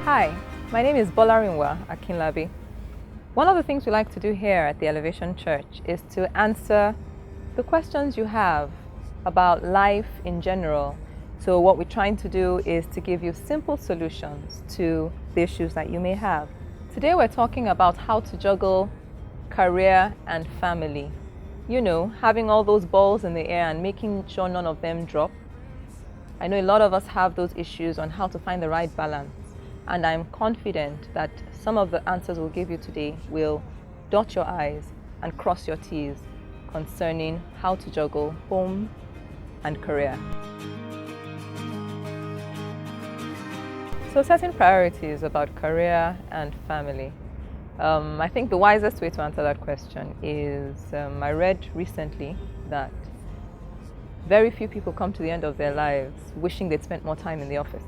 Hi, my name is Bolarinwa Akinlabi. One of the things we like to do here at the Elevation Church is to answer the questions you have about life in general. So what we're trying to do is to give you simple solutions to the issues that you may have. Today we're talking about how to juggle career and family. You know, having all those balls in the air and making sure none of them drop. I know a lot of us have those issues on how to find the right balance. And I'm confident that some of the answers we'll give you today will dot your I's and cross your T's concerning how to juggle home and career. So setting priorities about career and family. I think the wisest way to answer that question is I read recently that very few people come to the end of their lives wishing they'd spent more time in the office.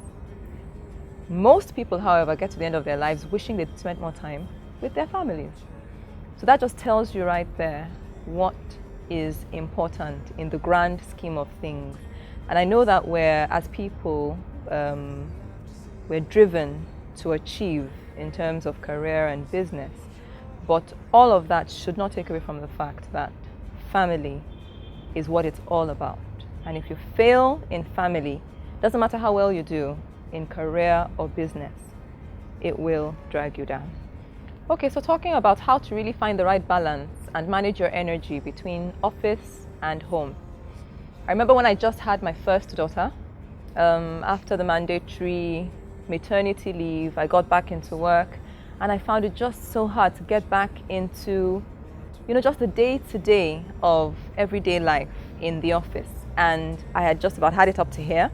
Most people, however, get to the end of their lives wishing they'd spent more time with their families. So that just tells you right there what is important in the grand scheme of things. And I know that as people, we're driven to achieve in terms of career and business. But all of that should not take away from the fact that family is what it's all about. And if you fail in family, doesn't matter how well you do in career or business, it will drag you down. Okay, so talking about how to really find the right balance and manage your energy between office and home. I remember when I just had my first daughter, after the mandatory maternity leave, I got back into work and I found it just so hard to get back into, just the day-to-day of everyday life in the office. And I had just about had it up to here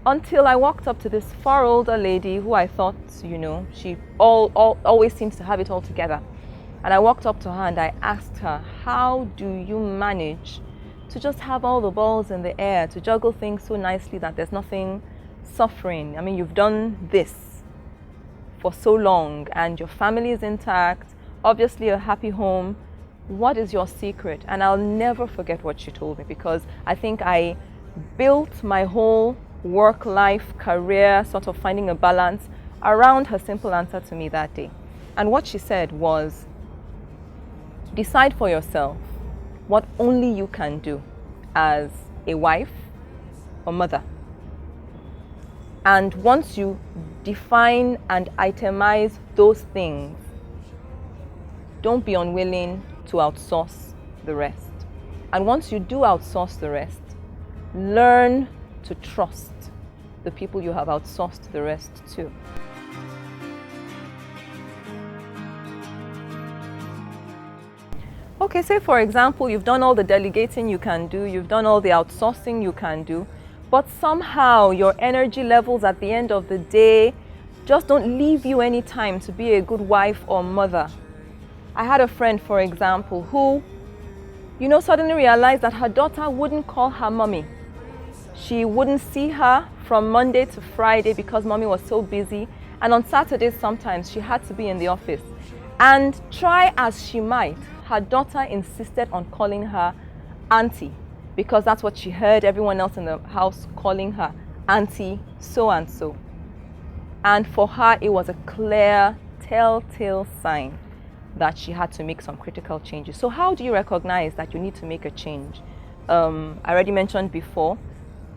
until I walked up to this far older lady who I thought, she always seems to have it all together. And I walked up to her and I asked her, how do you manage to just have all the balls in the air, to juggle things so nicely that there's nothing suffering? I mean, you've done this for so long and your family is intact, obviously a happy home. What is your secret? And I'll never forget what she told me, because I think I built my whole work-life, career, sort of finding a balance around her simple answer to me that day. And what she said was, decide for yourself what only you can do as a wife or mother. And once you define and itemize those things, don't be unwilling to outsource the rest. And once you do outsource the rest, learn to trust the people you have outsourced the rest to. Okay, say for example, you've done all the delegating you can do, you've done all the outsourcing you can do, but somehow your energy levels at the end of the day just don't leave you any time to be a good wife or mother. I had a friend, for example, who, suddenly realized that her daughter wouldn't call her mommy. She wouldn't see her from Monday to Friday because mommy was so busy. And on Saturdays, sometimes she had to be in the office. And try as she might, her daughter insisted on calling her auntie, because that's what she heard everyone else in the house calling her, auntie so-and-so. And for her, it was a clear telltale sign that she had to make some critical changes. So how do you recognize that you need to make a change? I already mentioned before,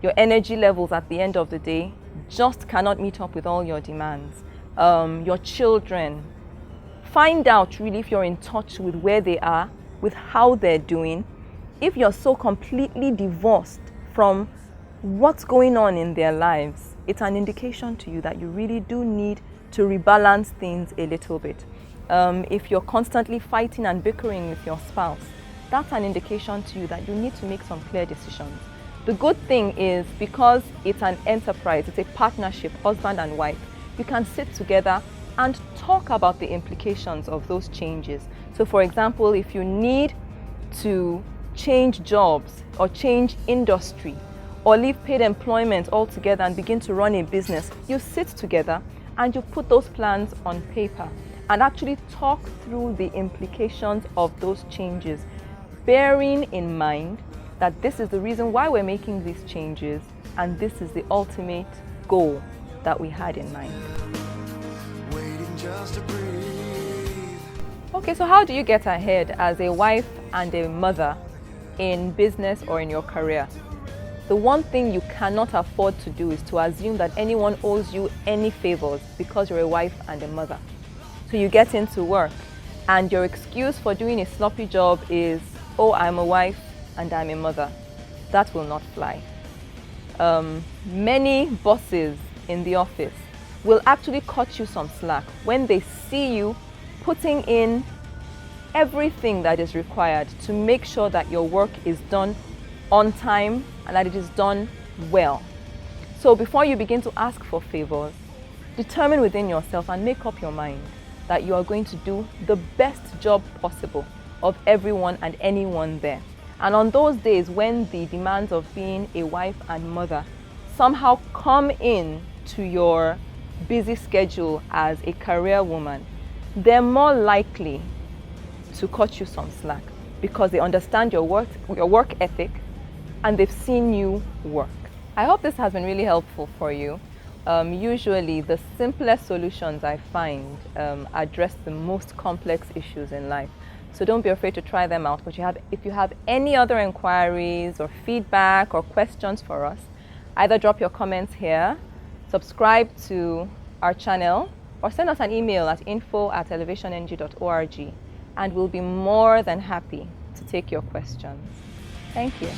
your energy levels at the end of the day just cannot meet up with all your demands. Your children, find out really if you're in touch with where they are, with how they're doing. If you're so completely divorced from what's going on in their lives, it's an indication to you that you really do need to rebalance things a little bit. If you're constantly fighting and bickering with your spouse, that's an indication to you that you need to make some clear decisions. The good thing is, because it's an enterprise, it's a partnership, husband and wife, you can sit together and talk about the implications of those changes. So for example, if you need to change jobs or change industry or leave paid employment altogether and begin to run a business, you sit together and you put those plans on paper and actually talk through the implications of those changes, bearing in mind that this is the reason why we're making these changes and this is the ultimate goal that we had in mind. just to breathe. Okay, so how do you get ahead as a wife and a mother in business or in your career? The one thing you cannot afford to do is to assume that anyone owes you any favors because you're a wife and a mother. So you get into work and your excuse for doing a sloppy job is, oh, I'm a wife and I'm a mother. That will not fly. Many bosses in the office will actually cut you some slack when they see you putting in everything that is required to make sure that your work is done on time and that it is done well. So before you begin to ask for favors, determine within yourself and make up your mind that you are going to do the best job possible of everyone and anyone there. And on those days when the demands of being a wife and mother somehow come in to your busy schedule as a career woman, they're more likely to cut you some slack because they understand your work ethic and they've seen you work. I hope this has been really helpful for you. Usually the simplest solutions I find address the most complex issues in life. So don't be afraid to try them out. But if you have any other inquiries or feedback or questions for us, either drop your comments here, subscribe to our channel, or send us an email at info@elevationng.org, and we'll be more than happy to take your questions. Thank you.